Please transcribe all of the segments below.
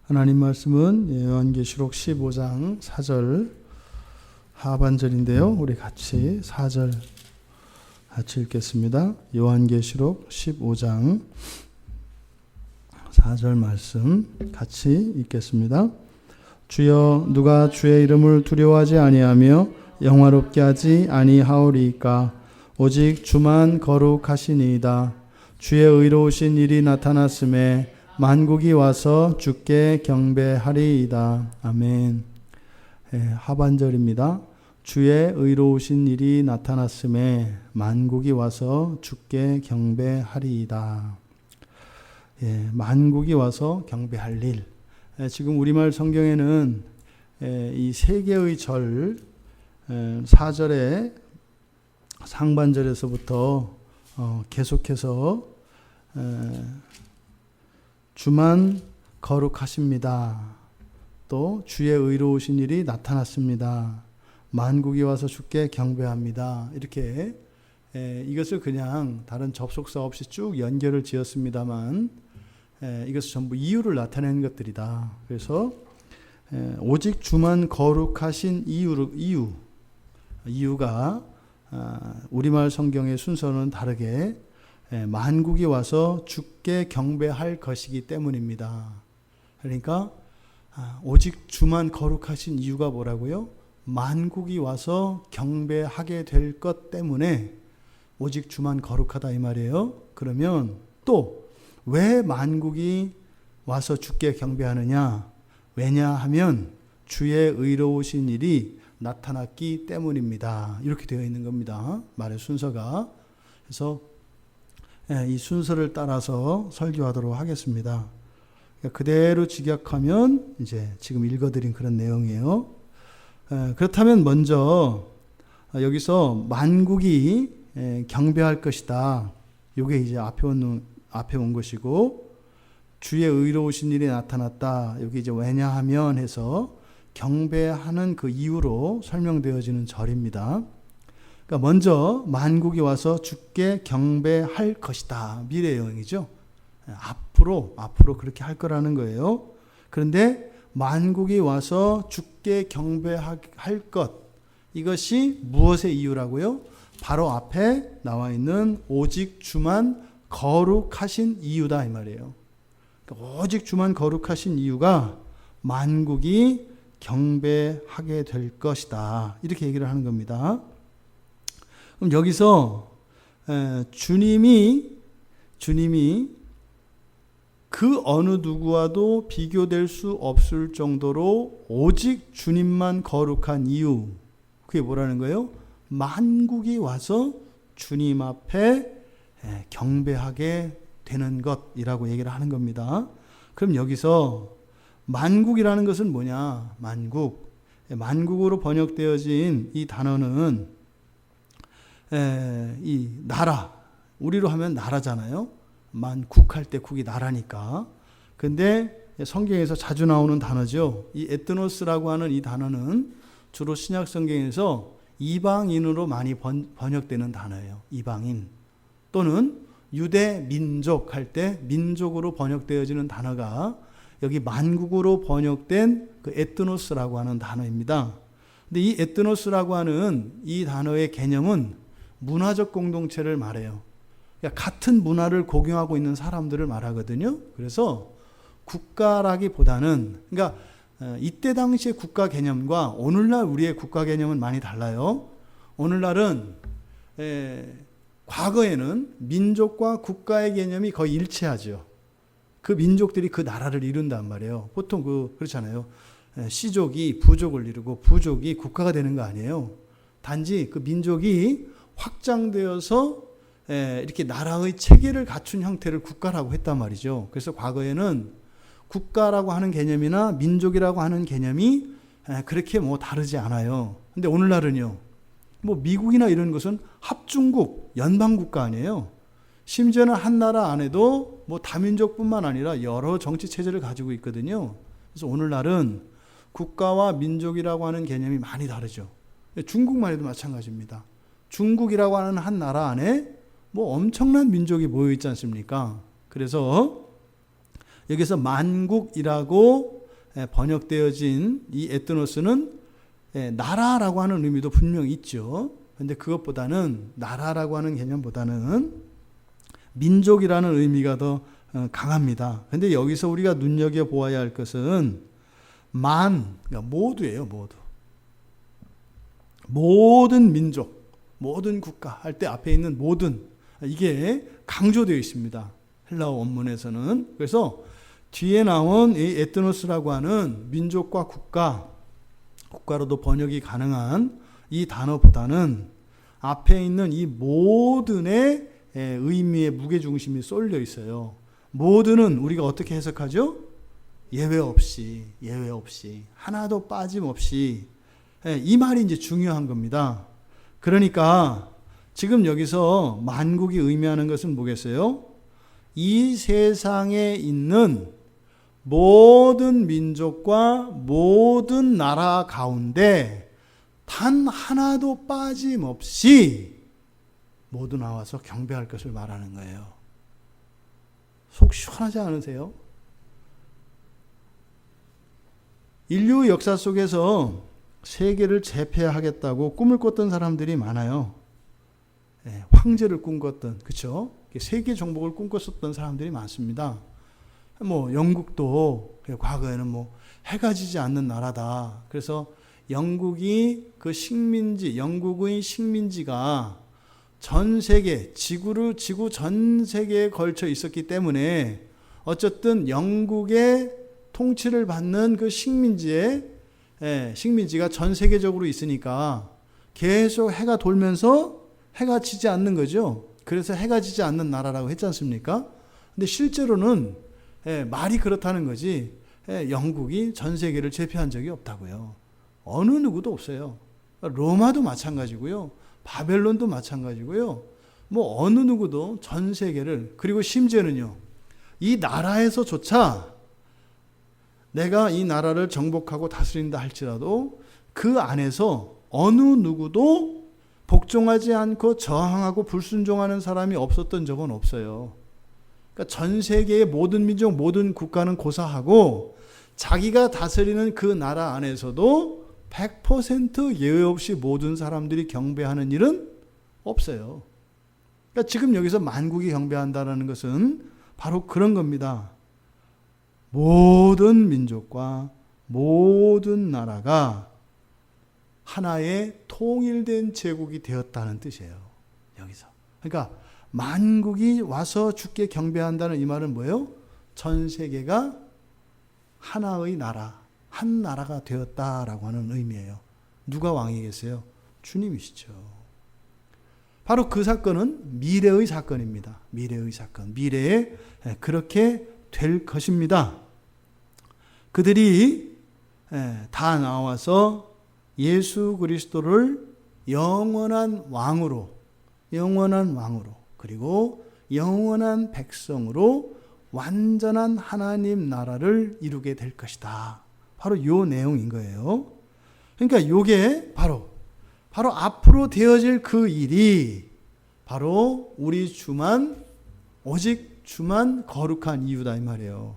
하나님 말씀은 요한계시록 15장 4절 하반절인데요. 우리 같이 4절 같이 읽겠습니다. 요한계시록 15장 4절 말씀 같이 읽겠습니다. 주여, 누가 주의 이름을 두려워하지 아니하며 영화롭게 하지 아니하오리이까? 오직 주만 거룩하시니이다. 주의 의로우신 일이 나타났음에 만국이 와서 주께 경배하리이다. 아멘. 하반절입니다. 주의 의로우신 일이 나타났음에 만국이 와서 주께 경배하리이다. 만국이 와서 경배할 일. 지금 우리말 성경에는 이 세 개의 절 4절의 상반절에서부터 계속해서 주만 거룩하십니다. 또 주의 의로우신 일이 나타났습니다. 만국이 와서 주께 경배합니다. 이렇게 이것을 그냥 다른 접속사 없이 쭉 연결을 지었습니다만 이것은 전부 이유를 나타내는 것들이다. 그래서 오직 주만 거룩하신 이유가 우리말 성경의 순서는 다르게 만국이 와서 주께 경배할 것이기 때문입니다. 그러니까 오직 주만 거룩하신 이유가 뭐라고요? 만국이 와서 경배하게 될 것 때문에 오직 주만 거룩하다 이 말이에요. 그러면 또 왜 만국이 와서 주께 경배하느냐? 왜냐하면 주의 의로우신 일이 나타났기 때문입니다. 이렇게 되어 있는 겁니다. 말의 순서가. 그래서 이 순서를 따라서 설교하도록 하겠습니다. 그대로 직역하면 이제 지금 읽어드린 그런 내용이에요. 그렇다면 먼저 여기서 만국이 경배할 것이다. 이게 이제 앞에 온 것이고, 주의 의로우신 일이 나타났다. 여기 이제 왜냐하면 해서 경배하는 그 이유로 설명되어지는 절입니다. 그러니까 먼저 만국이 와서 주께 경배할 것이다. 미래형이죠. 앞으로 그렇게 할 거라는 거예요. 그런데 만국이 와서 주께 경배할 것, 이것이 무엇의 이유라고요? 바로 앞에 나와 있는 오직 주만 거룩하신 이유다 이 말이에요. 그러니까 오직 주만 거룩하신 이유가 만국이 경배하게 될 것이다. 이렇게 얘기를 하는 겁니다. 그럼 여기서 주님이 그 어느 누구와도 비교될 수 없을 정도로 오직 주님만 거룩한 이유, 그게 뭐라는 거예요? 만국이 와서 주님 앞에 경배하게 되는 것이라고 얘기를 하는 겁니다. 그럼 여기서 만국이라는 것은 뭐냐? 만국으로 번역되어진 이 단어는 이 나라, 우리로 하면 나라잖아요. 만국할 때 국이 나라니까. 근데 성경에서 자주 나오는 단어죠. 이 에트노스라고 하는 이 단어는 주로 신약 성경에서 이방인으로 많이 번역되는 단어예요. 이방인. 또는 유대 민족 할 때 민족으로 번역되어지는 단어가 여기 만국으로 번역된 그 에트노스라고 하는 단어입니다. 근데 이 에트노스라고 하는 이 단어의 개념은 문화적 공동체를 말해요. 그러니까 같은 문화를 공유하고 있는 사람들을 말하거든요. 그래서 국가라기보다는, 그러니까 이때 당시의 국가 개념과 오늘날 우리의 국가 개념은 많이 달라요. 오늘날은 과거에는 민족과 국가의 개념이 거의 일치하죠. 그 민족들이 그 나라를 이룬단 말이에요. 보통 그렇잖아요. 시족이 부족을 이루고 부족이 국가가 되는 거 아니에요. 단지 그 민족이 확장되어서 이렇게 나라의 체계를 갖춘 형태를 국가라고 했단 말이죠. 그래서 과거에는 국가라고 하는 개념이나 민족이라고 하는 개념이 그렇게 다르지 않아요. 근데 오늘날은요, 미국이나 이런 것은 합중국, 연방국가 아니에요. 심지어는 한 나라 안에도 다민족뿐만 아니라 여러 정치 체제를 가지고 있거든요. 그래서 오늘날은 국가와 민족이라고 하는 개념이 많이 다르죠. 중국만 해도 마찬가지입니다. 중국이라고 하는 한 나라 안에 엄청난 민족이 모여 있지 않습니까? 그래서 여기서 만국이라고 번역되어진 이 에트노스는 나라라고 하는 의미도 분명히 있죠. 그런데 그것보다는 나라라고 하는 개념보다는 민족이라는 의미가 더 강합니다. 그런데 여기서 우리가 눈여겨보아야 할 것은 그러니까 모두예요. 모든 민족, 모든 국가 할 때 앞에 있는 모든, 이게 강조되어 있습니다. 헬라어 원문에서는. 그래서 뒤에 나온 이 에트노스라고 하는 민족과 국가로도 번역이 가능한 이 단어보다는 앞에 있는 이 모든의 의미의 무게중심이 쏠려 있어요. 모든은 우리가 어떻게 해석하죠? 예외 없이 하나도 빠짐없이, 이 말이 이제 중요한 겁니다. 그러니까 지금 여기서 만국이 의미하는 것은 뭐겠어요? 이 세상에 있는 모든 민족과 모든 나라 가운데 단 하나도 빠짐없이 모두 나와서 경배할 것을 말하는 거예요. 속 시원하지 않으세요? 인류 역사 속에서 세계를 제패하겠다고 꿈을 꿨던 사람들이 많아요. 황제를 꿈꿨던, 그렇죠? 세계 정복을 꿈꿨었던 사람들이 많습니다. 영국도 과거에는 해가 지지 않는 나라다. 그래서 영국의 식민지가 전 세계, 지구 전 세계에 걸쳐 있었기 때문에 어쨌든 영국의 통치를 받는 그 식민지가 전 세계적으로 있으니까 계속 해가 돌면서 해가 지지 않는 거죠. 그래서 해가 지지 않는 나라라고 했지 않습니까? 근데 실제로는 말이 그렇다는 거지, 영국이 전 세계를 제패한 적이 없다고요. 어느 누구도 없어요. 로마도 마찬가지고요. 바벨론도 마찬가지고요. 어느 누구도 전 세계를, 그리고 심지어는요, 이 나라에서조차 내가 이 나라를 정복하고 다스린다 할지라도 그 안에서 어느 누구도 복종하지 않고 저항하고 불순종하는 사람이 없었던 적은 없어요. 그러니까 전 세계의 모든 민족, 모든 국가는 고사하고 자기가 다스리는 그 나라 안에서도 100% 예외 없이 모든 사람들이 경배하는 일은 없어요. 그러니까 지금 여기서 만국이 경배한다는 것은 바로 그런 겁니다. 모든 민족과 모든 나라가 하나의 통일된 제국이 되었다는 뜻이에요. 여기서. 그러니까 만국이 와서 주께 경배한다는 이 말은 뭐예요? 전 세계가 하나의 나라, 한 나라가 되었다라고 하는 의미예요. 누가 왕이겠어요? 주님이시죠. 바로 그 사건은 미래의 사건입니다. 미래의 사건. 미래에 그렇게 될 것입니다. 그들이 다 나와서 예수 그리스도를 영원한 왕으로 그리고 영원한 백성으로 완전한 하나님 나라를 이루게 될 것이다. 바로 이 내용인 거예요. 그러니까 이게 바로 앞으로 되어질 그 일이 바로 우리 주만, 오직 주만 거룩한 이유다 이 말이에요.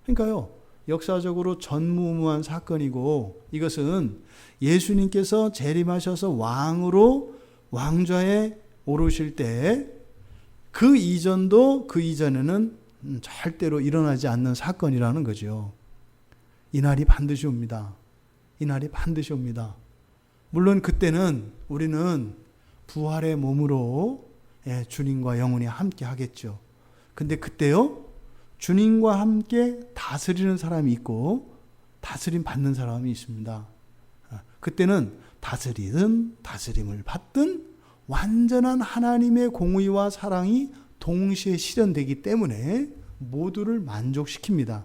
그러니까요, 역사적으로 전무후무한 사건이고, 이것은 예수님께서 재림하셔서 왕으로 왕좌에 오르실 때 그 이전에는 절대로 일어나지 않는 사건이라는 거죠. 이 날이 반드시 옵니다. 이 날이 반드시 옵니다. 물론 그때는 우리는 부활의 몸으로 주님과 영원히 함께 하겠죠. 근데 그때요, 주님과 함께 다스리는 사람이 있고 다스림 받는 사람이 있습니다. 그때는 다스림을 받든 완전한 하나님의 공의와 사랑이 동시에 실현되기 때문에 모두를 만족시킵니다.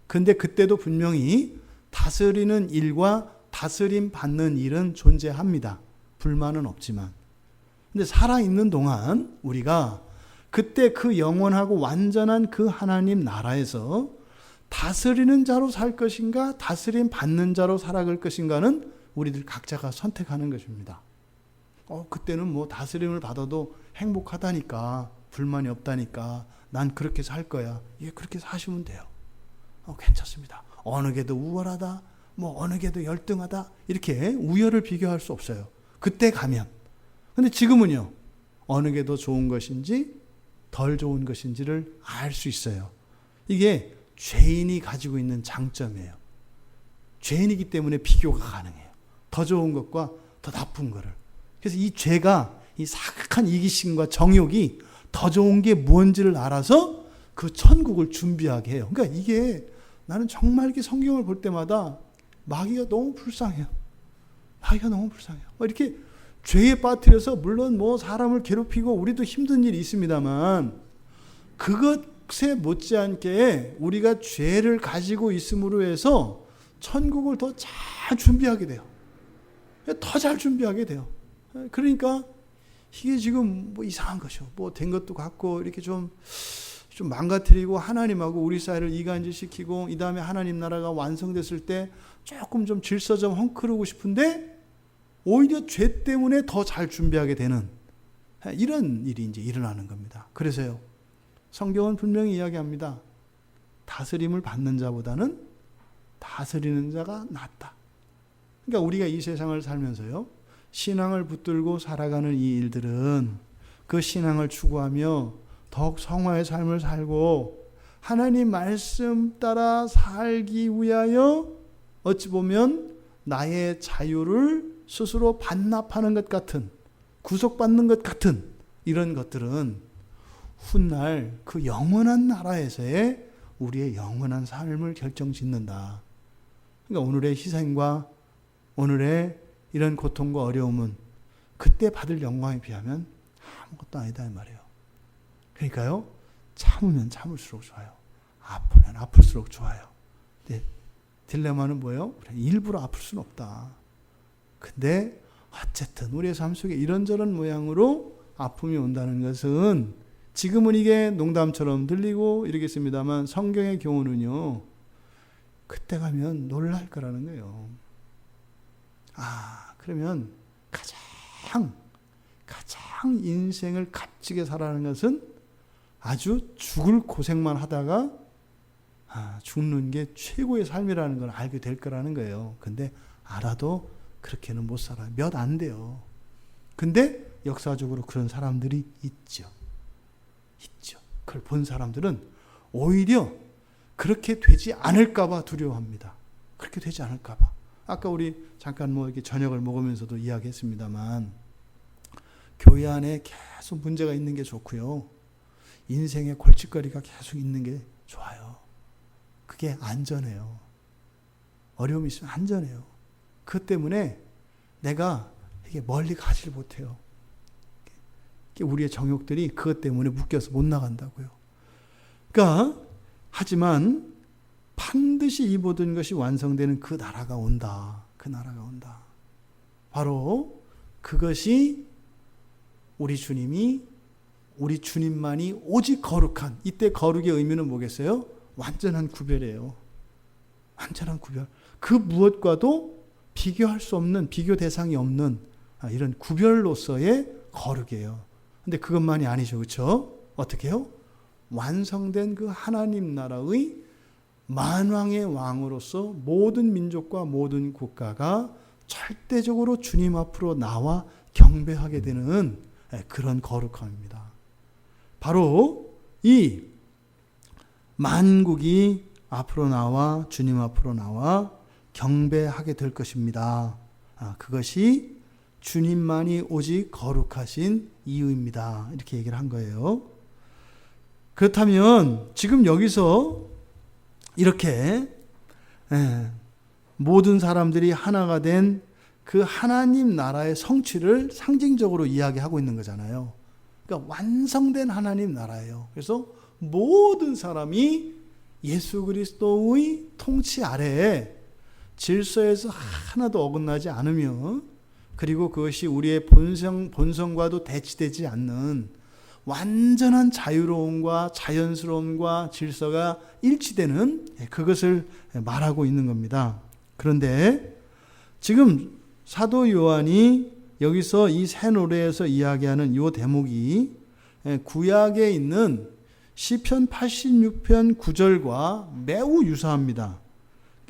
근데 그때도 분명히 다스리는 일과 다스림 받는 일은 존재합니다. 불만은 없지만. 근데 살아있는 동안 우리가 그때 그 영원하고 완전한 그 하나님 나라에서 다스리는 자로 살 것인가, 다스림 받는 자로 살아갈 것인가는 우리들 각자가 선택하는 것입니다. 그때는 뭐 다스림을 받아도 행복하다니까, 불만이 없다니까, 난 그렇게 살 거야. 예, 그렇게 사시면 돼요. 괜찮습니다. 어느 게도 우월하다, 뭐 어느 게도 열등하다, 이렇게 우열을 비교할 수 없어요. 그때 가면. 근데 지금은요, 어느 게 더 좋은 것인지 덜 좋은 것인지를 알 수 있어요. 이게 죄인이 가지고 있는 장점이에요. 죄인이기 때문에 비교가 가능해요. 더 좋은 것과 더 나쁜 거를. 그래서 이 죄가, 이 사악한 이기심과 정욕이 더 좋은 게 뭔지를 알아서 그 천국을 준비하게 해요. 그러니까 이게 나는 정말 이렇게 성경을 볼 때마다 마귀가 너무 불쌍해요. 마귀가 너무 불쌍해요. 이렇게 죄에 빠뜨려서 물론 뭐 사람을 괴롭히고 우리도 힘든 일이 있습니다만 그것에 못지않게 우리가 죄를 가지고 있음으로 해서 천국을 더 잘 준비하게 돼요. 더 잘 준비하게 돼요. 그러니까 이게 지금 뭐 이상한 것이요. 뭐 된 것도 같고 이렇게 좀 망가뜨리고 하나님하고 우리 사이를 이간질시키고 이 다음에 하나님 나라가 완성됐을 때 조금 좀 질서 좀 헝클고 싶은데 오히려 죄 때문에 더 잘 준비하게 되는 이런 일이 이제 일어나는 겁니다. 그래서요, 성경은 분명히 이야기합니다. 다스림을 받는 자보다는 다스리는 자가 낫다. 그러니까 우리가 이 세상을 살면서요, 신앙을 붙들고 살아가는 이 일들은 그 신앙을 추구하며 더욱 성화의 삶을 살고 하나님 말씀 따라 살기 위하여 어찌 보면 나의 자유를 스스로 반납하는 것 같은, 구속받는 것 같은 이런 것들은 훗날 그 영원한 나라에서의 우리의 영원한 삶을 결정짓는다. 그러니까 오늘의 희생과 오늘의 이런 고통과 어려움은 그때 받을 영광에 비하면 아무것도 아니다 이 말이에요. 그러니까요, 참으면 참을수록 좋아요. 아프면 아플수록 좋아요. 근데 딜레마는 뭐예요? 일부러 아플 수는 없다. 근데 어쨌든 우리의 삶 속에 이런저런 모양으로 아픔이 온다는 것은 지금은 이게 농담처럼 들리고 이러겠습니다만 성경의 경우는요, 그때 가면 놀랄 거라는 거예요. 그러면 가장 인생을 값지게 살아가는 것은 아주 죽을 고생만 하다가 죽는 게 최고의 삶이라는 걸 알게 될 거라는 거예요. 근데 알아도 그렇게는 못 살아요. 몇 안 돼요. 근데 역사적으로 그런 사람들이 있죠. 그걸 본 사람들은 오히려 그렇게 되지 않을까봐 두려워합니다. 그렇게 되지 않을까봐. 아까 우리 잠깐 뭐 이렇게 저녁을 먹으면서도 이야기했습니다만 교회 안에 계속 문제가 있는 게 좋고요. 인생에 골칫거리가 계속 있는 게 좋아요. 그게 안전해요. 어려움이 있으면 안전해요. 그 때문에 내가 이게 멀리 가지를 못해요. 우리의 정욕들이 그것 때문에 묶여서 못 나간다고요. 그러니까 하지만 반드시 이 모든 것이 완성되는 그 나라가 온다. 그 나라가 온다. 바로 그것이 우리 주님만이 오직 거룩한, 이때 거룩의 의미는 뭐겠어요? 완전한 구별이에요. 완전한 구별. 그 무엇과도 비교할 수 없는, 비교 대상이 없는 이런 구별로서의 거룩이에요. 근데 그것만이 아니죠. 그렇죠? 어떻게 해요? 완성된 그 하나님 나라의 만왕의 왕으로서 모든 민족과 모든 국가가 절대적으로 주님 앞으로 나와 경배하게 되는 그런 거룩함입니다. 바로 이 만국이 앞으로 나와 주님 앞으로 나와 경배하게 될 것입니다. 그것이 주님만이 오직 거룩하신 이유입니다. 이렇게 얘기를 한 거예요. 그렇다면 지금 여기서 이렇게 모든 사람들이 하나가 된 그 하나님 나라의 성취를 상징적으로 이야기하고 있는 거잖아요. 그러니까 완성된 하나님 나라예요. 그래서 모든 사람이 예수 그리스도의 통치 아래에 질서에서 하나도 어긋나지 않으며 그리고 그것이 우리의 본성과도 대치되지 않는 완전한 자유로움과 자연스러움과 질서가 일치되는 그것을 말하고 있는 겁니다. 그런데 지금 사도 요한이 여기서 이 새 노래에서 이야기하는 이 대목이 구약에 있는 시편 86편 9절과 매우 유사합니다.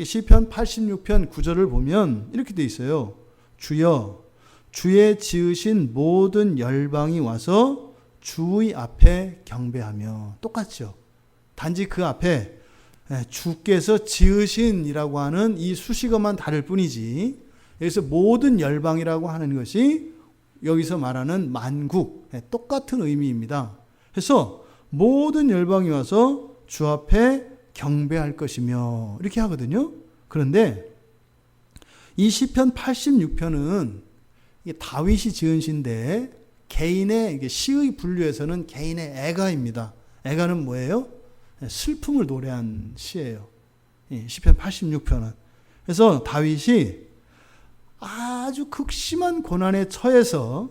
시편 86편 9절을 보면 이렇게 돼 있어요. 주여 주의 지으신 모든 열방이 와서 주의 앞에 경배하며. 똑같죠. 단지 그 앞에 주께서 지으신이라고 하는 이 수식어만 다를 뿐이지, 여기서 모든 열방이라고 하는 것이 여기서 말하는 만국, 똑같은 의미입니다. 그래서 모든 열방이 와서 주 앞에 경배할 것이며 이렇게 하거든요. 그런데 이 시편 86편은 다윗이 지은 시인데 개인의 시의 분류에서는 개인의 애가입니다. 애가는 뭐예요? 슬픔을 노래한 시예요. 시편 86편은. 그래서 다윗이 아주 극심한 고난에 처해서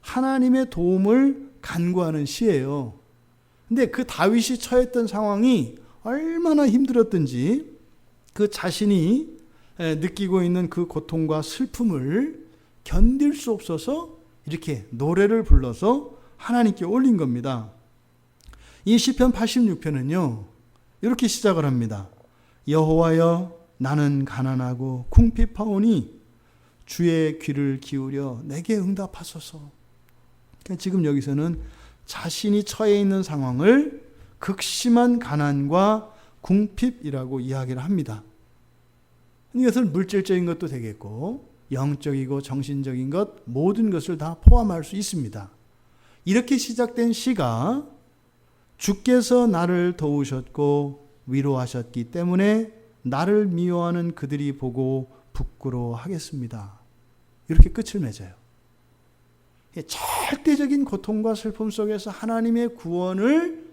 하나님의 도움을 간구하는 시예요. 근데 그 다윗이 처했던 상황이 얼마나 힘들었든지 그 자신이 느끼고 있는 그 고통과 슬픔을 견딜 수 없어서 이렇게 노래를 불러서 하나님께 올린 겁니다. 이 시편 86편은요 이렇게 시작을 합니다. 여호와여 나는 가난하고 궁핍하오니 주의 귀를 기울여 내게 응답하소서. 그러니까 지금 여기서는 자신이 처해 있는 상황을 극심한 가난과 궁핍이라고 이야기를 합니다. 이것은 물질적인 것도 되겠고 영적이고 정신적인 것 모든 것을 다 포함할 수 있습니다. 이렇게 시작된 시가 주께서 나를 도우셨고 위로하셨기 때문에 나를 미워하는 그들이 보고 부끄러워하겠습니다. 이렇게 끝을 맺어요. 절대적인 고통과 슬픔 속에서 하나님의 구원을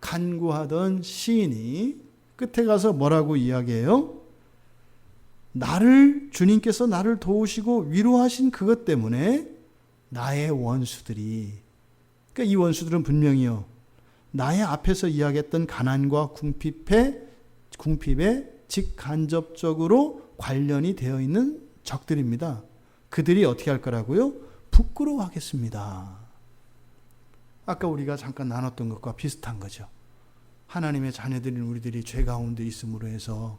간구하던 시인이 끝에 가서 뭐라고 이야기해요? 주님께서 나를 도우시고 위로하신 그것 때문에 나의 원수들이, 그러니까 이 원수들은 분명히요 나의 앞에서 이야기했던 가난과 궁핍에 직간접적으로 관련이 되어 있는 적들입니다. 그들이 어떻게 할 거라고요? 부끄러워하겠습니다. 아까 우리가 잠깐 나눴던 것과 비슷한 거죠. 하나님의 자녀들인 우리들이 죄 가운데 있음으로 해서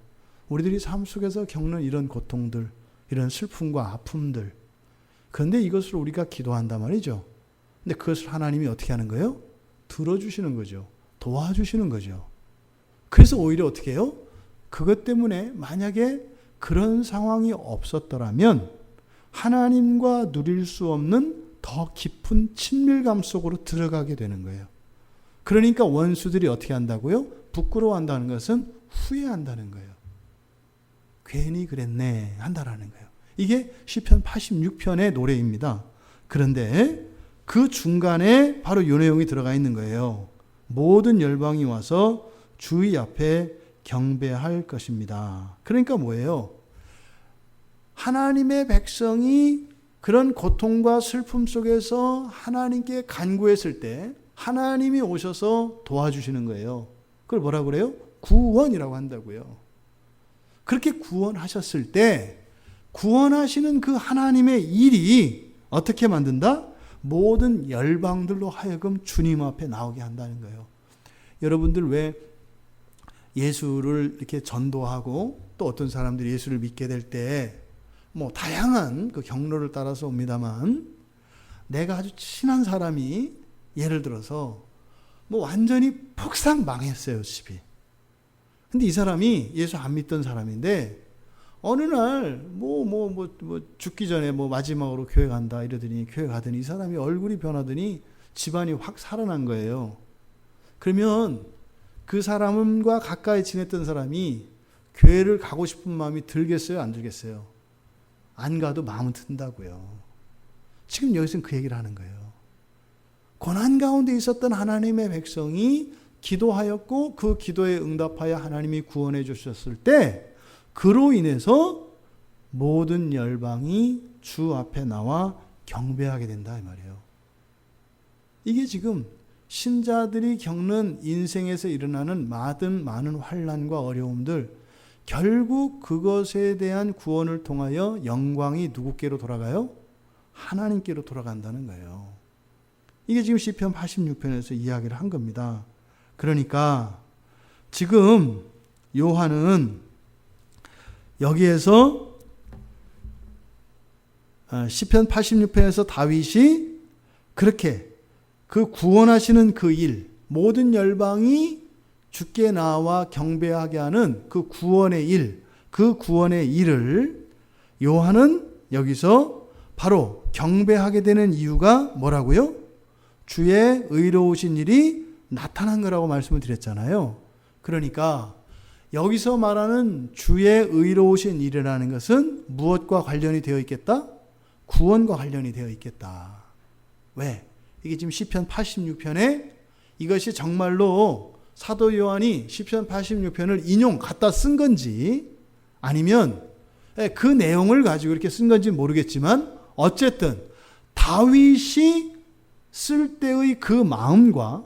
우리들이 삶 속에서 겪는 이런 고통들, 이런 슬픔과 아픔들, 그런데 이것을 우리가 기도한단 말이죠. 근데 그것을 하나님이 어떻게 하는 거예요? 들어주시는 거죠. 도와주시는 거죠. 그래서 오히려 어떻게 해요? 그것 때문에 만약에 그런 상황이 없었더라면 하나님과 누릴 수 없는 더 깊은 친밀감 속으로 들어가게 되는 거예요. 그러니까 원수들이 어떻게 한다고요? 부끄러워한다는 것은 후회한다는 거예요. 괜히 그랬네 한다라는 거예요. 이게 시편 86편의 노래입니다. 그런데 그 중간에 바로 이 내용이 들어가 있는 거예요. 모든 열방이 와서 주의 앞에 경배할 것입니다. 그러니까 뭐예요? 하나님의 백성이 그런 고통과 슬픔 속에서 하나님께 간구했을 때 하나님이 오셔서 도와주시는 거예요. 그걸 뭐라고 그래요? 구원이라고 한다고요. 그렇게 구원하셨을 때 구원하시는 그 하나님의 일이 어떻게 만든다? 모든 열방들로 하여금 주님 앞에 나오게 한다는 거예요. 여러분들 왜 예수를 이렇게 전도하고 또 어떤 사람들이 예수를 믿게 될 때 뭐 다양한 그 경로를 따라서 옵니다만, 내가 아주 친한 사람이 예를 들어서 뭐 완전히 폭삭 망했어요, 집이. 근데 이 사람이 예수 안 믿던 사람인데 어느 날 죽기 전에 마지막으로 교회 간다 이러더니 교회 가더니 이 사람이 얼굴이 변하더니 집안이 확 살아난 거예요. 그러면 그 사람과 가까이 지냈던 사람이 교회를 가고 싶은 마음이 들겠어요, 안 들겠어요? 안 가도 마음은 든다고요. 지금 여기서는 그 얘기를 하는 거예요. 고난 가운데 있었던 하나님의 백성이 기도하였고 그 기도에 응답하여 하나님이 구원해 주셨을 때 그로 인해서 모든 열방이 주 앞에 나와 경배하게 된다 이 말이에요. 이게 지금 신자들이 겪는 인생에서 일어나는 많은 환난과 어려움들, 결국 그것에 대한 구원을 통하여 영광이 누구께로 돌아가요? 하나님께로 돌아간다는 거예요. 이게 지금 시편 86편에서 이야기를 한 겁니다. 그러니까 지금 요한은 여기에서 시편 86편에서 다윗이 그렇게 그 구원하시는 그 일, 모든 열방이 주께 나와 경배하게 하는 그 구원의 일, 그 구원의 일을 요한은 여기서 바로 경배하게 되는 이유가 뭐라고요? 주의 의로우신 일이 나타난 거라고 말씀을 드렸잖아요. 그러니까 여기서 말하는 주의 의로우신 일이라는 것은 무엇과 관련이 되어 있겠다? 구원과 관련이 되어 있겠다. 왜? 이게 지금 시편 86편에 이것이 정말로 사도 요한이 시편 86편을 갖다 쓴 건지 아니면 그 내용을 가지고 이렇게 쓴 건지 모르겠지만 어쨌든 다윗이 쓸 때의 그 마음과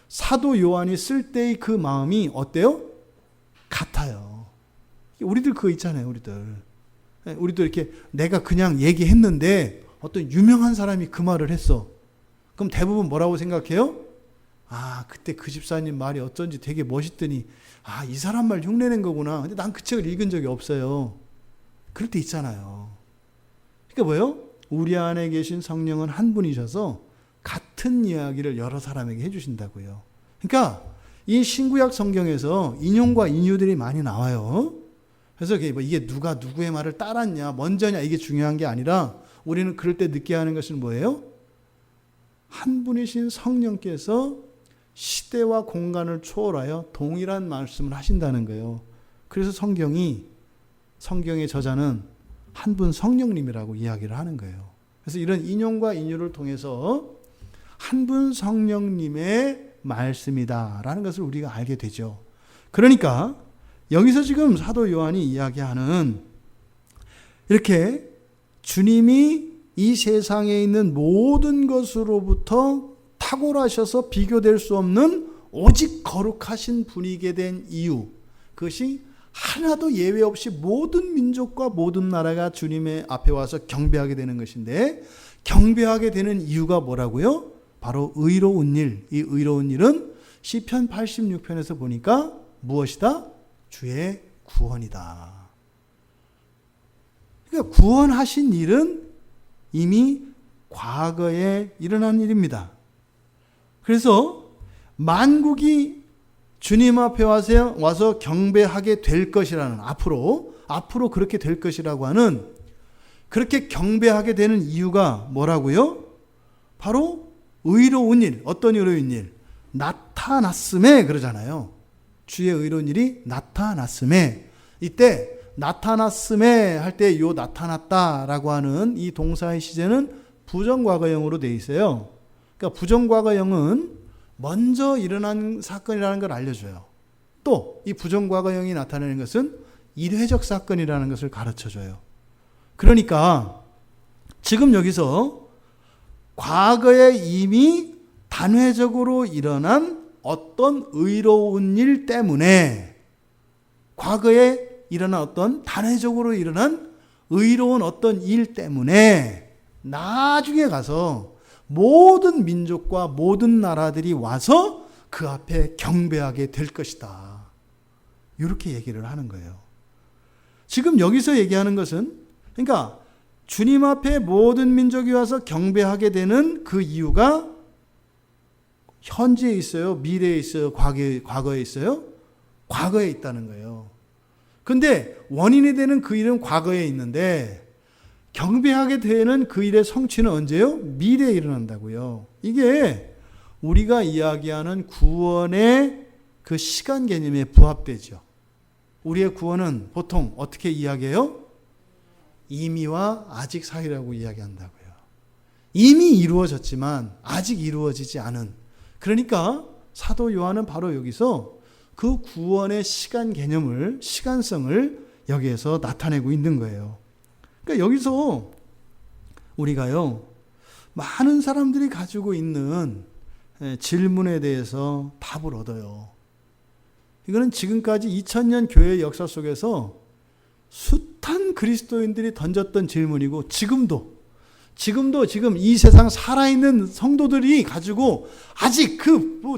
사도 요한이 쓸 때의 그 마음이 어때요? 같아요. 우리들 그거 있잖아요. 우리도 이렇게 내가 그냥 얘기했는데 어떤 유명한 사람이 그 말을 했어. 그럼 대부분 뭐라고 생각해요? 그때 그 집사님 말이 어쩐지 되게 멋있더니 이 사람 말 흉내낸 거구나. 근데 난 그 책을 읽은 적이 없어요. 그럴 때 있잖아요. 그러니까 뭐예요? 우리 안에 계신 성령은 한 분이셔서 같은 이야기를 여러 사람에게 해주신다고요. 그러니까 이 신구약 성경에서 인용과 인유들이 많이 나와요. 그래서 이게 누가 누구의 말을 따랐냐, 먼저냐 이게 중요한 게 아니라 우리는 그럴 때 느껴야 하는 것은 뭐예요? 한 분이신 성령께서 시대와 공간을 초월하여 동일한 말씀을 하신다는 거예요. 그래서 성경의 저자는 한 분 성령님이라고 이야기를 하는 거예요. 그래서 이런 인용과 인유를 통해서 한 분 성령님의 말씀이다라는 것을 우리가 알게 되죠. 그러니까 여기서 지금 사도 요한이 이야기하는 이렇게 주님이 이 세상에 있는 모든 것으로부터 탁월하셔서 비교될 수 없는 오직 거룩하신 분이게 된 이유, 그것이 하나도 예외 없이 모든 민족과 모든 나라가 주님의 앞에 와서 경배하게 되는 것인데, 경배하게 되는 이유가 뭐라고요? 바로 의로운 일. 이 의로운 일은 시편 86편에서 보니까 무엇이다? 주의 구원이다. 그러니까 구원하신 일은 이미 과거에 일어난 일입니다. 그래서 만국이 주님 앞에 와서 경배하게 될 것이라는, 앞으로 그렇게 될 것이라고 하는, 그렇게 경배하게 되는 이유가 뭐라고요? 바로 의로운 일. 어떤 의로운 일? 나타났음에 그러잖아요. 주의 의로운 일이 나타났음에. 이때 나타났음에 할 때 요 나타났다라고 하는 이 동사의 시제는 부정과거형으로 되어 있어요. 그러니까 부정과거형은 먼저 일어난 사건이라는 걸 알려줘요. 또 이 부정과거형이 나타내는 것은 일회적 사건이라는 것을 가르쳐줘요. 그러니까 지금 여기서 과거에 이미 단회적으로 일어난 어떤 의로운 일 때문에, 과거에 일어난 어떤 단회적으로 일어난 의로운 어떤 일 때문에 나중에 가서 모든 민족과 모든 나라들이 와서 그 앞에 경배하게 될 것이다. 이렇게 얘기를 하는 거예요. 지금 여기서 얘기하는 것은, 그러니까 주님 앞에 모든 민족이 와서 경배하게 되는 그 이유가 현재에 있어요? 미래에 있어요? 과거에 있어요? 과거에 있다는 거예요. 근데 원인이 되는 그 일은 과거에 있는데 경배하게 되는 그 일의 성취는 언제요? 미래에 일어난다고요. 이게 우리가 이야기하는 구원의 그 시간 개념에 부합되죠. 우리의 구원은 보통 어떻게 이야기해요? 이미와 아직 사이라고 이야기한다고요. 이미 이루어졌지만 아직 이루어지지 않은. 그러니까 사도 요한은 바로 여기서 그 구원의 시간 개념을, 시간성을 여기에서 나타내고 있는 거예요. 그러니까 여기서 우리가요, 많은 사람들이 가지고 있는 질문에 대해서 답을 얻어요. 이거는 지금까지 2000년 교회의 역사 속에서 숱한 그리스도인들이 던졌던 질문이고, 지금도 지금도 지금 이 세상 살아있는 성도들이 가지고 아직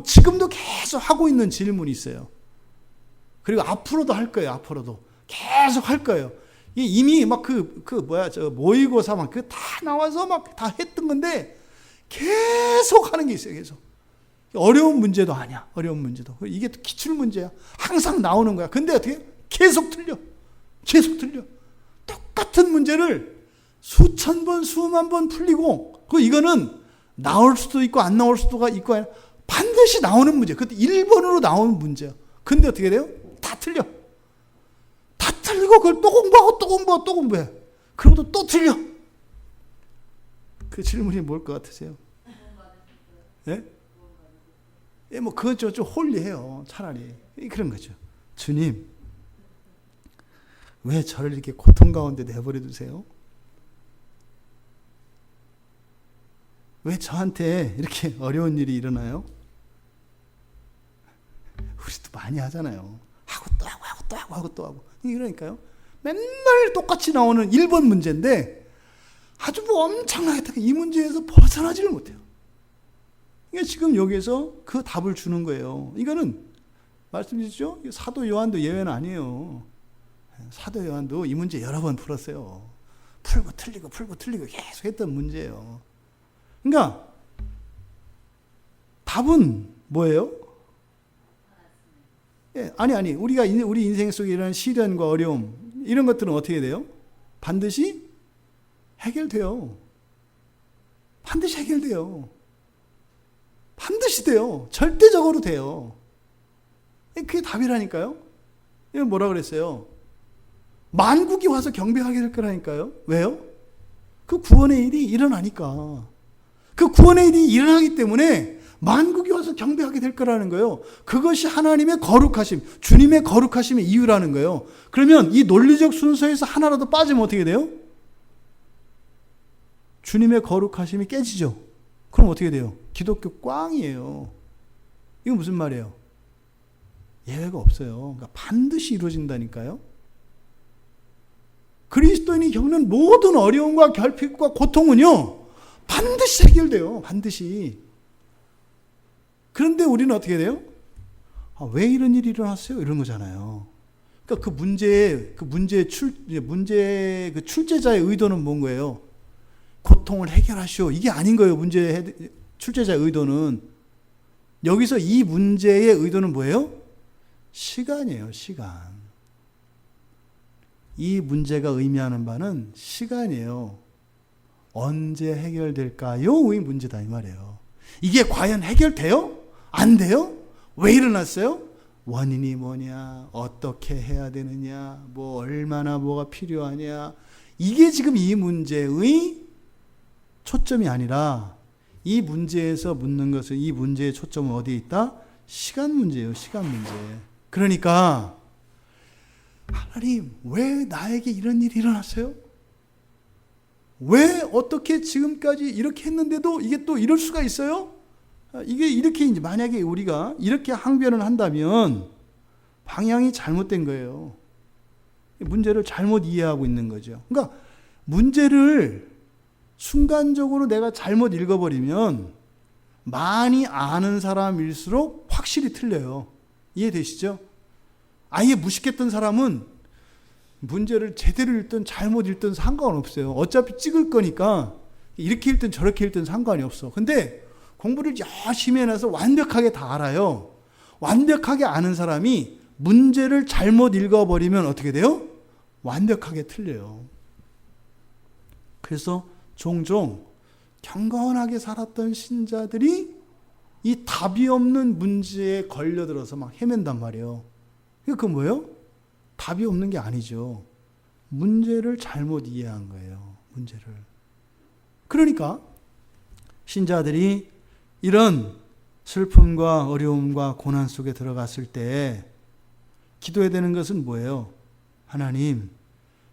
지금도 계속 하고 있는 질문이 있어요. 그리고 앞으로도 할 거예요. 앞으로도 계속 할 거예요. 이미 막 모의고사 막 다 나와서 막 다 했던 건데 계속 하는 게 있어요. 계속. 어려운 문제도 아니야. 어려운 문제도. 이게 기출 문제야. 항상 나오는 거야. 근데 어떻게? 계속 틀려. 계속 틀려. 똑같은 문제를 수천 번, 수만 번 풀리고, 이거는 나올 수도 있고 안 나올 수도 있고 반드시 나오는 문제. 그것도 1번으로 나오는 문제야. 근데 어떻게 돼요? 다 틀려. 다 틀리고 그걸 또 공부하고 또 공부하고 또 공부해. 그리고 또 틀려. 그 질문이 뭘 것 같으세요? 예? 예, 뭐 그건 좀 홀리해요. 차라리 그런 거죠. 주님, 왜 저를 이렇게 고통 가운데 내버려 두세요? 왜 저한테 이렇게 어려운 일이 일어나요? 우리도 많이 하잖아요. 하고 또 하고 하고 또 하고 하고 또 하고. 그러니까요. 맨날 똑같이 나오는 1번 문제인데 아주 뭐 엄청나게 이 문제에서 벗어나지를 못해요. 그러니까 지금 여기에서 그 답을 주는 거예요. 이거는 말씀드렸죠? 사도 요한도 예외는 아니에요. 사도 요한도 이 문제 여러 번 풀었어요. 풀고 틀리고 풀고 틀리고 계속 했던 문제예요. 그러니까 답은 뭐예요? 예, 아니 우리 인생 속에 일어나는 시련과 어려움 이런 것들은 어떻게 돼요? 반드시 해결돼요. 반드시 해결돼요. 반드시 돼요. 절대적으로 돼요. 그게 답이라니까요. 이건 뭐라 그랬어요? 만국이 와서 경배하게 될 거라니까요. 왜요? 그 구원의 일이 일어나니까. 그 구원의 일이 일어나기 때문에 만국이 와서 경배하게 될 거라는 거예요. 그것이 하나님의 거룩하심, 주님의 거룩하심의 이유라는 거예요. 그러면 이 논리적 순서에서 하나라도 빠지면 어떻게 돼요? 주님의 거룩하심이 깨지죠. 그럼 어떻게 돼요? 기독교 꽝이에요. 이건 무슨 말이에요? 예외가 없어요. 그러니까 반드시 이루어진다니까요. 그리스도인이 겪는 모든 어려움과 결핍과 고통은요, 반드시 해결돼요. 반드시. 그런데 우리는 어떻게 돼요? 왜 이런 일이 일어났어요? 이런 거잖아요. 그러니까 문제의 출제자의 의도는 뭔 거예요? 고통을 해결하시오. 이게 아닌 거예요. 출제자의 의도는. 여기서 이 문제의 의도는 뭐예요? 시간이에요. 시간. 이 문제가 의미하는 바는 시간이에요. 언제 해결될까요? 이 문제다 이 말이에요. 이게 과연 해결돼요? 안 돼요? 왜 일어났어요? 원인이 뭐냐? 어떻게 해야 되느냐? 얼마나 뭐가 필요하냐? 이게 지금 이 문제의 초점이 아니라 이 문제에서 묻는 것은 이 문제의 초점은 어디에 있다? 시간 문제예요. 시간 문제. 그러니까 하나님, 왜 나에게 이런 일이 일어났어요? 왜 어떻게 지금까지 이렇게 했는데도 이게 또 이럴 수가 있어요? 이게 이렇게 이제 만약에 우리가 이렇게 항변을 한다면 방향이 잘못된 거예요. 문제를 잘못 이해하고 있는 거죠. 그러니까 문제를 순간적으로 내가 잘못 읽어버리면 많이 아는 사람일수록 확실히 틀려요. 이해되시죠? 아예 무식했던 사람은 문제를 제대로 읽든 잘못 읽든 상관없어요. 어차피 찍을 거니까 이렇게 읽든 저렇게 읽든 상관이 없어. 근데 공부를 열심히 해놔서 완벽하게 다 알아요. 완벽하게 아는 사람이 문제를 잘못 읽어버리면 어떻게 돼요? 완벽하게 틀려요. 그래서 종종 경건하게 살았던 신자들이 이 답이 없는 문제에 걸려들어서 막 헤맨단 말이에요. 그건 뭐예요? 답이 없는 게 아니죠. 문제를 잘못 이해한 거예요. 문제를. 그러니까 신자들이 이런 슬픔과 어려움과 고난 속에 들어갔을 때 기도해야 되는 것은 뭐예요? 하나님,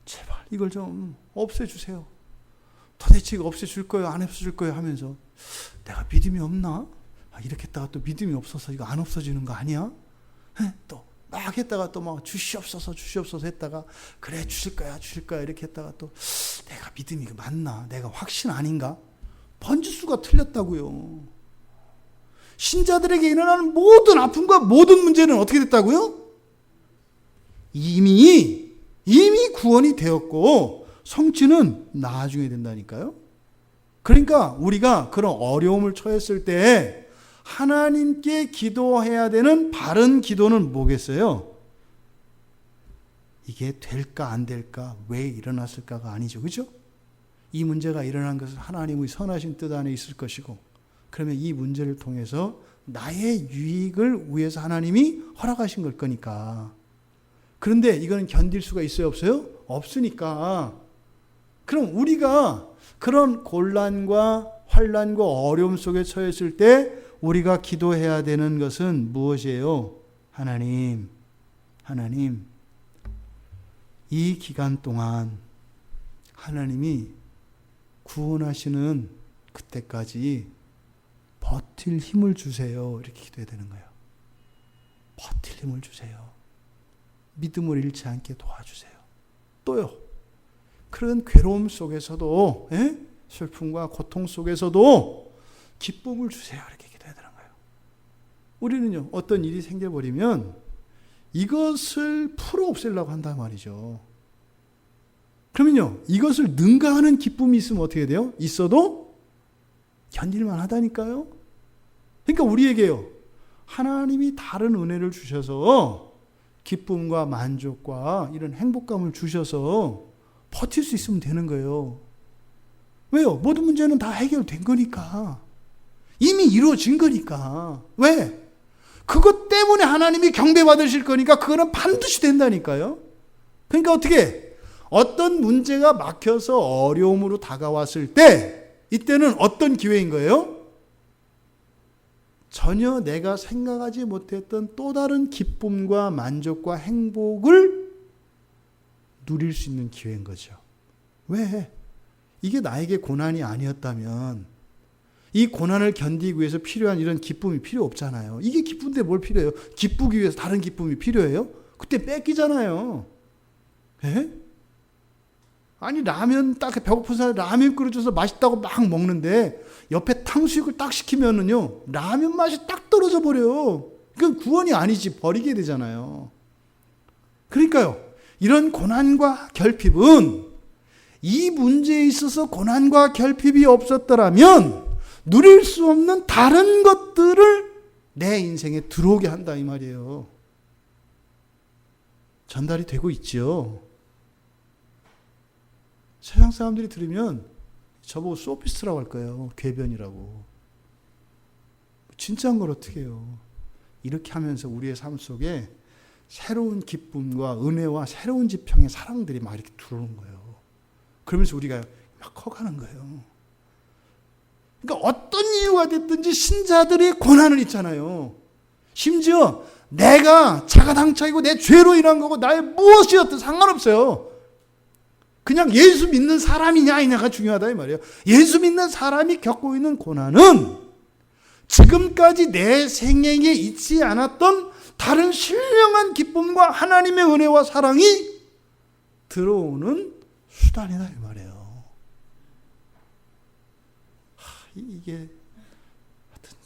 제발 이걸 좀 없애주세요. 도대체 이거 없애줄 거예요? 안 없애줄 거예요? 하면서 내가 믿음이 없나? 이렇게 했다가 또 믿음이 없어서 이거 안 없어지는 거 아니야? 또 막 했다가 또 막 주시옵소서 주시옵소서 했다가 그래 주실 거야 이렇게 했다가 또 내가 믿음이 맞나? 내가 확신 아닌가? 번지수가 틀렸다고요. 신자들에게 일어나는 모든 아픔과 모든 문제는 어떻게 됐다고요? 이미 구원이 되었고 성취는 나중에 된다니까요. 그러니까 우리가 그런 어려움을 처했을 때 하나님께 기도해야 되는 바른 기도는 뭐겠어요? 이게 될까 안 될까? 왜 일어났을까가 아니죠. 그죠? 이 문제가 일어난 것은 하나님의 선하신 뜻 안에 있을 것이고 그러면 이 문제를 통해서 나의 유익을 위해서 하나님이 허락하신 걸 거니까. 그런데 이거는 견딜 수가 있어요? 없어요? 없으니까. 그럼 우리가 그런 곤란과 환난과 어려움 속에 처했을 때 우리가 기도해야 되는 것은 무엇이에요? 하나님, 이 기간 동안 하나님이 구원하시는 그때까지 버틸 힘을 주세요. 이렇게 기도해야 되는 거예요. 버틸 힘을 주세요. 믿음을 잃지 않게 도와주세요. 또요. 그런 괴로움 속에서도 슬픔과 고통 속에서도 기쁨을 주세요. 이렇게 기도해야 되는 거예요. 우리는요. 어떤 일이 생겨버리면 이것을 풀어 없애려고 한단 말이죠. 그러면요. 이것을 능가하는 기쁨이 있으면 어떻게 돼요? 있어도 견딜만 하다니까요. 그러니까 우리에게요. 하나님이 다른 은혜를 주셔서 기쁨과 만족과 이런 행복감을 주셔서 버틸 수 있으면 되는 거예요. 왜요? 모든 문제는 다 해결된 거니까. 이미 이루어진 거니까. 왜? 그것 때문에 하나님이 경배받으실 거니까 그거는 반드시 된다니까요. 그러니까 어떻게? 어떤 문제가 막혀서 어려움으로 다가왔을 때 이때는 어떤 기회인 거예요? 전혀 내가 생각하지 못했던 또 다른 기쁨과 만족과 행복을 누릴 수 있는 기회인 거죠. 왜? 이게 나에게 고난이 아니었다면 이 고난을 견디기 위해서 필요한 이런 기쁨이 필요 없잖아요. 이게 기쁜데 뭘 필요해요? 기쁘기 위해서 다른 기쁨이 필요해요? 그때 뺏기잖아요. 에? 아니 라면 딱 배고픈 사람이 라면 끓여줘서 맛있다고 막 먹는데 옆에 탕수육을 딱 시키면은요 라면 맛이 딱 떨어져 버려요. 그건 구원이 아니지 버리게 되잖아요. 그러니까요 이런 고난과 결핍은 이 문제에 있어서 고난과 결핍이 없었더라면 누릴 수 없는 다른 것들을 내 인생에 들어오게 한다 이 말이에요. 전달이 되고 있죠. 세상 사람들이 들으면 저보고 소피스트라고 할 거예요. 궤변이라고. 진짜인 걸 어떻게 해요. 이렇게 하면서 우리의 삶 속에 새로운 기쁨과 은혜와 새로운 지평의 사랑들이 막 이렇게 들어오는 거예요. 그러면서 우리가 막 커가는 거예요. 그러니까 어떤 이유가 됐든지 신자들의 고난은 있잖아요. 심지어 내가 자가당착이고 내 죄로 인한 거고 나의 무엇이었든 상관없어요. 그냥 예수 믿는 사람이냐 아니냐가 중요하다 이 말이에요. 예수 믿는 사람이 겪고 있는 고난은 지금까지 내 생애에 있지 않았던 다른 신령한 기쁨과 하나님의 은혜와 사랑이 들어오는 수단이다 이 말이에요. 이게 하여튼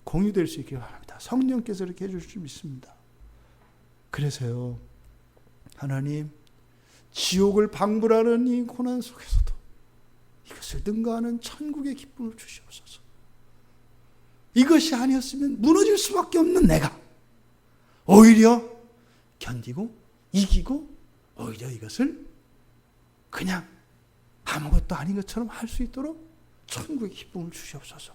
공유될 수 있기를 바랍니다. 성령께서 이렇게 해줄 줄 믿습니다. 그래서요 하나님 지옥을 방불하는 이 고난 속에서도 이것을 능가하는 천국의 기쁨을 주시옵소서. 이것이 아니었으면 무너질 수밖에 없는 내가 오히려 견디고 이기고 오히려 이것을 그냥 아무것도 아닌 것처럼 할 수 있도록 천국의 기쁨을 주시옵소서.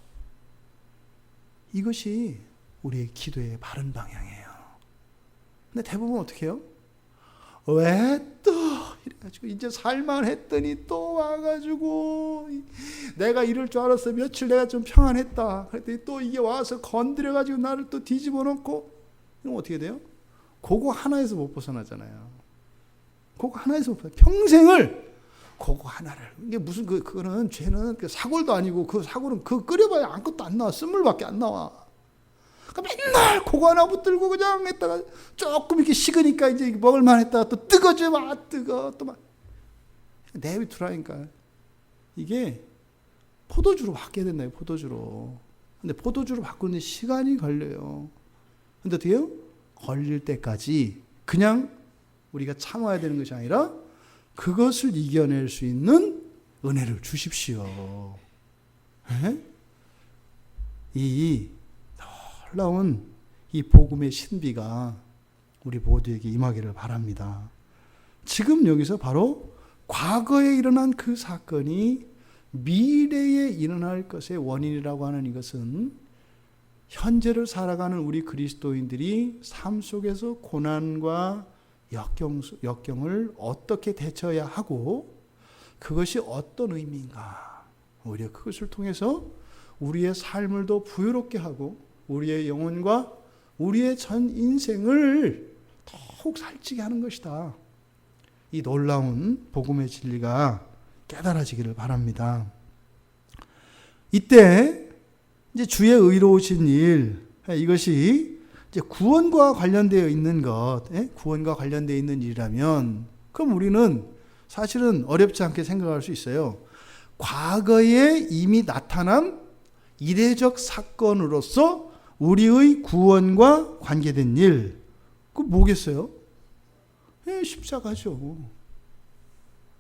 이것이 우리의 기도의 바른 방향이에요. 근데 대부분 어떻게 해요? 왜 또 이래가지고 이제 살만했더니 또 와가지고 내가 이럴 줄 알았어. 며칠 내가 좀 평안했다. 그랬더니 또 이게 와서 건드려가지고 나를 또 뒤집어 놓고 이러면 어떻게 돼요? 그거 하나에서 못 벗어나잖아요. 그거 하나에서 못 벗어나. 평생을 그거 하나를. 이게 무슨 그거는 죄는 사골도 아니고 그 사골은 그 끓여봐야 아무것도 안 나와. 쓴물밖에 안 나와. 그 맨날 그거 하나 붙들고 그냥 했다가 조금 이렇게 식으니까 이제 먹을만 했다가 또 뜨거져. 뜨거. 또 막. 내비두라니까. 이게 포도주로 바뀌어야 된다. 포도주로. 근데 포도주로 바꾸는 시간이 걸려요. 근데 어떻게 해요? 걸릴 때까지 그냥 우리가 참아야 되는 것이 아니라 그것을 이겨낼 수 있는 은혜를 주십시오. 에? 이 놀라운 이 복음의 신비가 우리 모두에게 임하기를 바랍니다. 지금 여기서 바로 과거에 일어난 그 사건이 미래에 일어날 것의 원인이라고 하는 이것은 현재를 살아가는 우리 그리스도인들이 삶 속에서 고난과 역경을 어떻게 대처해야 하고 그것이 어떤 의미인가. 오히려 그것을 통해서 우리의 삶을 더 부유롭게 하고 우리의 영혼과 우리의 전 인생을 더욱 살찌게 하는 것이다. 이 놀라운 복음의 진리가 깨달아지기를 바랍니다. 이때 이제 주의 의로우신 일, 이것이 이제 구원과 관련되어 있는 것, 구원과 관련되어 있는 일이라면 그럼 우리는 사실은 어렵지 않게 생각할 수 있어요. 과거에 이미 나타난 이례적 사건으로서 우리의 구원과 관계된 일, 그 뭐겠어요? 십자가죠.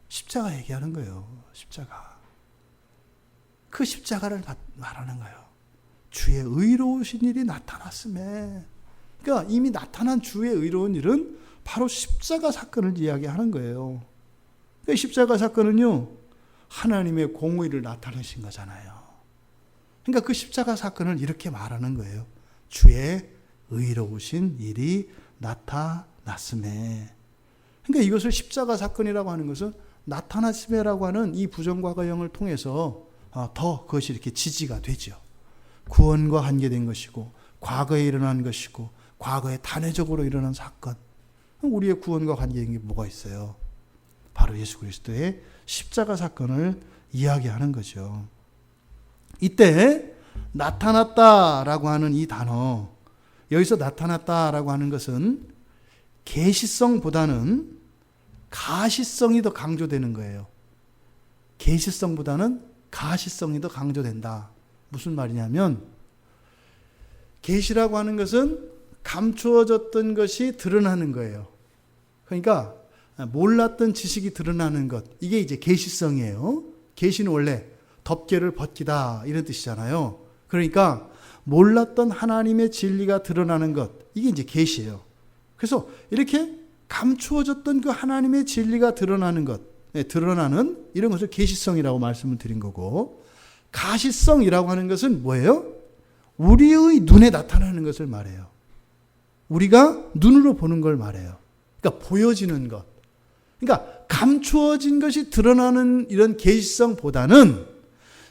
십자가 얘기하는 거예요. 십자가. 그 십자가를 말하는 거예요. 주의 의로우신 일이 나타났음에. 그러니까 이미 나타난 주의 의로운 일은 바로 십자가 사건을 이야기하는 거예요. 그 십자가 사건은요, 하나님의 공의를 나타내신 거잖아요. 그러니까 그 십자가 사건을 이렇게 말하는 거예요. 주의 의로우신 일이 나타났음에. 그러니까 이것을 십자가 사건이라고 하는 것은 나타났음에라고 하는 이 부정과거형을 통해서 더 그것이 이렇게 지지가 되죠. 구원과 관계된 것이고 과거에 일어난 것이고 과거에 단회적으로 일어난 사건. 우리의 구원과 관계된 게 뭐가 있어요? 바로 예수 그리스도의 십자가 사건을 이야기하는 거죠. 이때 나타났다라고 하는 이 단어, 여기서 나타났다라고 하는 것은 계시성보다는 가시성이 더 강조되는 거예요. 계시성보다는 가시성이 더 강조된다. 무슨 말이냐면 계시라고 하는 것은 감추어졌던 것이 드러나는 거예요. 그러니까 몰랐던 지식이 드러나는 것. 이게 이제 계시성이에요. 계시는 원래 덮개를 벗기다 이런 뜻이잖아요. 그러니까 몰랐던 하나님의 진리가 드러나는 것. 이게 이제 계시예요. 그래서 이렇게 감추어졌던 그 하나님의 진리가 드러나는 것, 드러나는 이런 것을 계시성이라고 말씀을 드린 거고, 가시성이라고 하는 것은 뭐예요? 우리의 눈에 나타나는 것을 말해요. 우리가 눈으로 보는 걸 말해요. 그러니까 보여지는 것. 그러니까 감추어진 것이 드러나는 이런 계시성보다는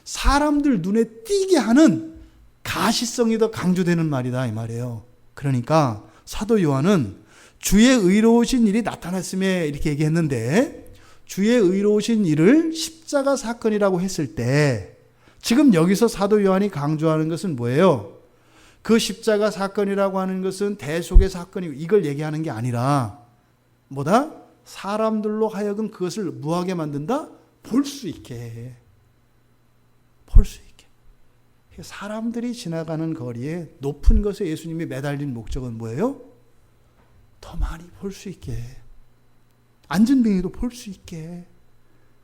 사람들 눈에 띄게 하는 가시성이 더 강조되는 말이다 이 말이에요. 그러니까 사도 요한은 주의 의로우신 일이 나타났음에 이렇게 얘기했는데, 주의 의로우신 일을 십자가 사건이라고 했을 때 지금 여기서 사도 요한이 강조하는 것은 뭐예요? 그 십자가 사건이라고 하는 것은 대속의 사건이고 이걸 얘기하는 게 아니라 뭐다? 사람들로 하여금 그것을 무하게 만든다? 볼 수 있게. 볼 수 있게. 사람들이 지나가는 거리에 높은 것에 예수님이 매달린 목적은 뭐예요? 더 많이 볼 수 있게. 안전뱅이도 볼 수 있게.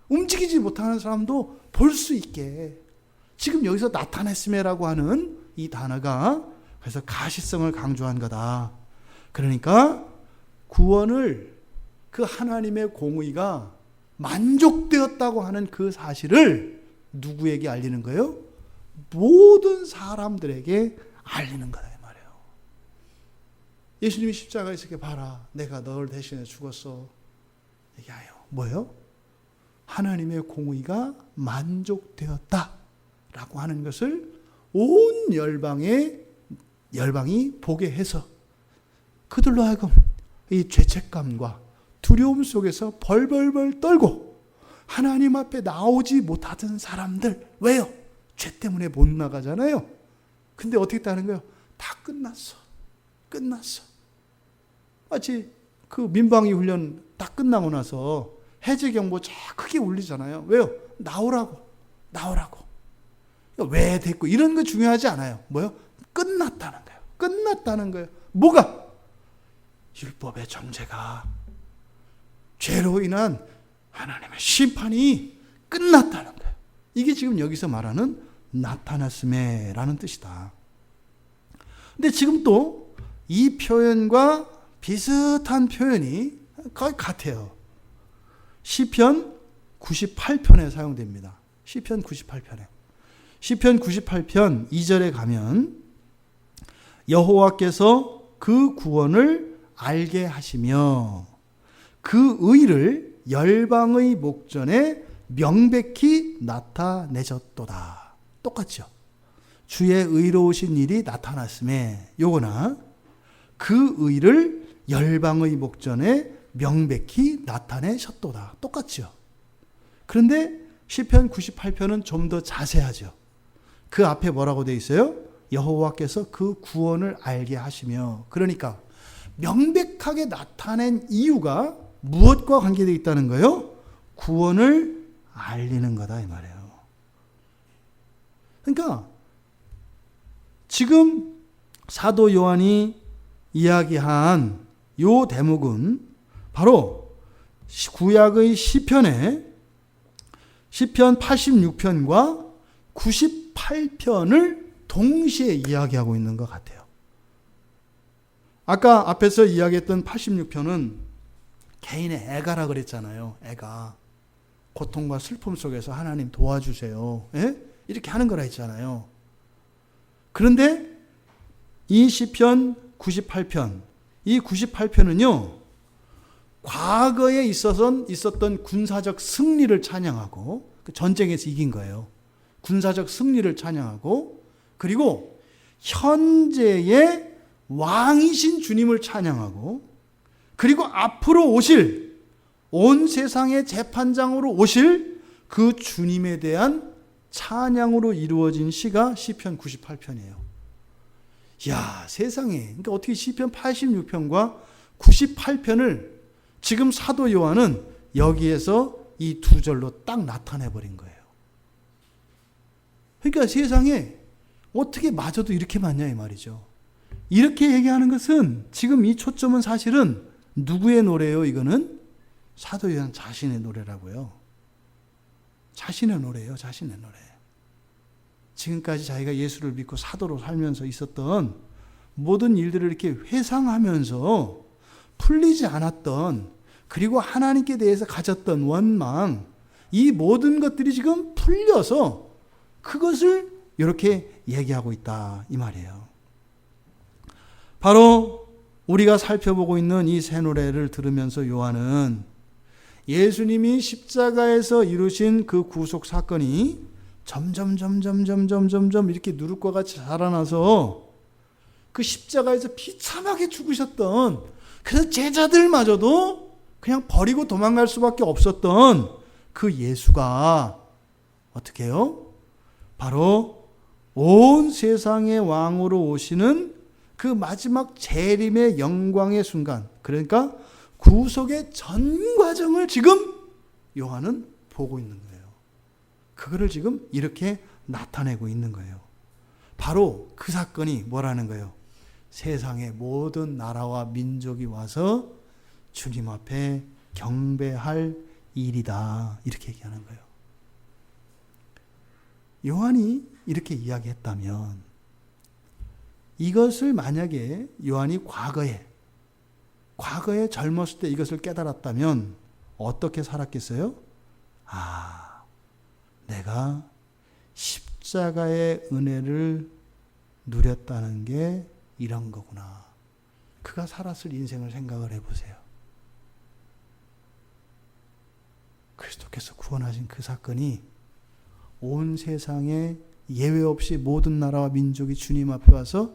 움직이지 못하는 사람도 볼 수 있게. 지금 여기서 나타냈음에라고 하는 이 단어가 그래서 가시성을 강조한 거다. 그러니까 구원을 그 하나님의 공의가 만족되었다고 하는 그 사실을 누구에게 알리는 거예요? 모든 사람들에게 알리는 거다 이 말이에요. 예수님이 십자가에서 이렇게 봐라. 내가 너를 대신해 죽었어. 얘기해요. 뭐예요? 하나님의 공의가 만족되었다 라고 하는 것을 온 열방이 보게 해서 그들로 하여금 이 죄책감과 두려움 속에서 벌벌벌 떨고 하나님 앞에 나오지 못하던 사람들, 왜요? 죄 때문에 못 나가잖아요. 근데 어떻게 했다는 거예요? 다 끝났어. 끝났어. 마치 그 민방위 훈련 다 끝나고 나서 해제경보 쫙 크게 울리잖아요. 왜요? 나오라고. 왜 됐고 이런 거 중요하지 않아요. 뭐요? 끝났다는 거예요. 끝났다는 거예요. 뭐가? 율법의 정죄가, 죄로 인한 하나님의 심판이 끝났다는 거예요. 이게 지금 여기서 말하는 나타났음에라는 뜻이다. 근데 지금 또 이 표현과 비슷한 표현이 거의 같아요. 시편 98편에 사용됩니다. 시편 98편에. 시편 98편 2절에 가면 여호와께서 그 구원을 알게 하시며 그 의를 열방의 목전에 명백히 나타내셨도다. 똑같죠. 주의 의로우신 일이 나타났음에 요거나 그 의를 열방의 목전에 명백히 나타내셨도다. 똑같죠. 그런데 시편 98편은 좀 더 자세하죠. 그 앞에 뭐라고 되어 있어요? 여호와께서 그 구원을 알게 하시며, 그러니까 명백하게 나타낸 이유가 무엇과 관계되어 있다는 거예요? 구원을 알리는 거다 이 말이에요. 그러니까 지금 사도 요한이 이야기한 요 대목은 바로 구약의 시편에 시편 86편과 98편을 동시에 이야기하고 있는 것 같아요. 아까 앞에서 이야기했던 86편은 개인의 애가라 그랬잖아요. 애가. 고통과 슬픔 속에서 하나님 도와주세요. 예? 이렇게 하는 거라 했잖아요. 그런데 이 시편 98편, 이 98편은요, 과거에 있었던 군사적 승리를 찬양하고, 전쟁에서 이긴 거예요. 군사적 승리를 찬양하고, 그리고 현재의 왕이신 주님을 찬양하고, 그리고 앞으로 오실, 온 세상의 재판장으로 오실 그 주님에 대한 찬양으로 이루어진 시가 시편 98편이에요. 야, 세상에. 그러니까 어떻게 시편 86편과 98편을 지금 사도 요한은 여기에서 이 두 절로 딱 나타내 버린 거예요. 그러니까 세상에 어떻게 맞아도 이렇게 맞냐 이 말이죠. 이렇게 얘기하는 것은 지금 이 초점은 사실은 누구의 노래예요? 이거는 사도 요한 자신의 노래라고요. 자신의 노래예요. 자신의 노래. 지금까지 자기가 예수를 믿고 사도로 살면서 있었던 모든 일들을 이렇게 회상하면서 풀리지 않았던, 그리고 하나님께 대해서 가졌던 원망, 이 모든 것들이 지금 풀려서 그것을 이렇게 얘기하고 있다 이 말이에요. 바로 우리가 살펴보고 있는 이 새 노래를 들으면서 요한은 예수님이 십자가에서 이루신 그 구속 사건이 점점 이렇게 누룩과 같이 자라나서 그 십자가에서 비참하게 죽으셨던, 그래서 제자들마저도 그냥 버리고 도망갈 수밖에 없었던 그 예수가 어떻게 해요? 바로 온 세상의 왕으로 오시는 그 마지막 재림의 영광의 순간, 그러니까 구속의 전 과정을 지금 요한은 보고 있는 거예요. 그거를 지금 이렇게 나타내고 있는 거예요. 바로 그 사건이 뭐라는 거예요? 세상의 모든 나라와 민족이 와서 주님 앞에 경배할 일이다. 이렇게 얘기하는 거예요. 요한이 이렇게 이야기했다면, 이것을 만약에 요한이 과거에 젊었을 때 이것을 깨달았다면 어떻게 살았겠어요? 아, 내가 십자가의 은혜를 누렸다는 게 이런 거구나. 그가 살았을 인생을 생각을 해보세요. 그리스도께서 구원하신 그 사건이 온 세상에 예외 없이 모든 나라와 민족이 주님 앞에 와서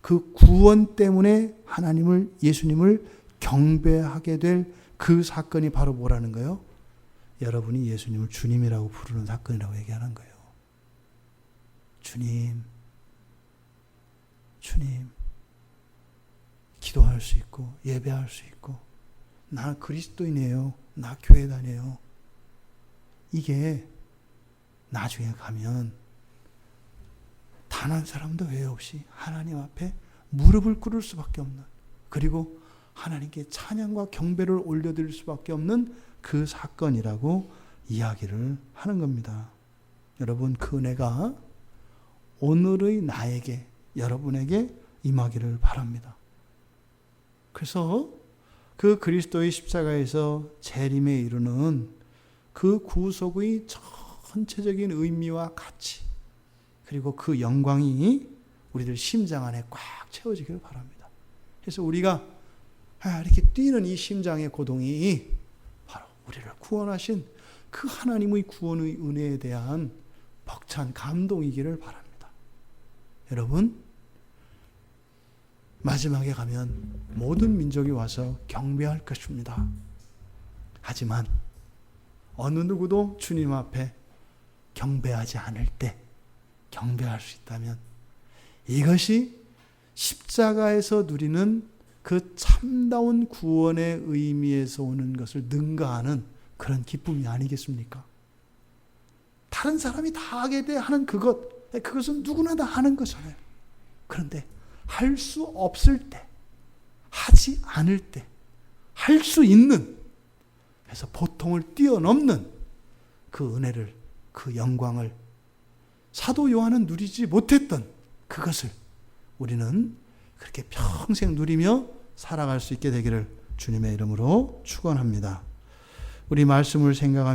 그 구원 때문에 하나님을, 예수님을 경배하게 될 그 사건이 바로 뭐라는 거예요? 여러분이 예수님을 주님이라고 부르는 사건이라고 얘기하는 거예요. 주님, 주님, 기도할 수 있고 예배할 수 있고 나 그리스도인이에요. 나 교회 다녀요. 이게 나중에 가면 단 한 사람도 외 없이 하나님 앞에 무릎을 꿇을 수밖에 없는, 그리고 하나님께 찬양과 경배를 올려드릴 수밖에 없는 그 사건이라고 이야기를 하는 겁니다. 여러분, 그 은혜가 오늘의 나에게, 여러분에게 임하기를 바랍니다. 그래서 그 그리스도의 십자가에서 재림에 이르는 그 구속의 전체적인 의미와 가치, 그리고 그 영광이 우리들 심장 안에 꽉 채워지기를 바랍니다. 그래서 우리가 이렇게 뛰는 이 심장의 고동이 바로 우리를 구원하신 그 하나님의 구원의 은혜에 대한 벅찬 감동이기를 바랍니다. 여러분, 마지막에 가면 모든 민족이 와서 경배할 것입니다. 하지만 어느 누구도 주님 앞에 경배하지 않을 때 경배할 수 있다면 이것이 십자가에서 누리는 그 참다운 구원의 의미에서 오는 것을 능가하는 그런 기쁨이 아니겠습니까? 다른 사람이 다 하게 돼 하는 그것은 누구나 다 하는 거잖아요. 그런데 할 수 없을 때, 하지 않을 때, 할 수 있는, 그래서 보통을 뛰어넘는 그 은혜를, 그 영광을 사도 요한은 누리지 못했던 그것을 우리는 그렇게 평생 누리며 살아갈 수 있게 되기를 주님의 이름으로 축원합니다. 우리 말씀을 생각하며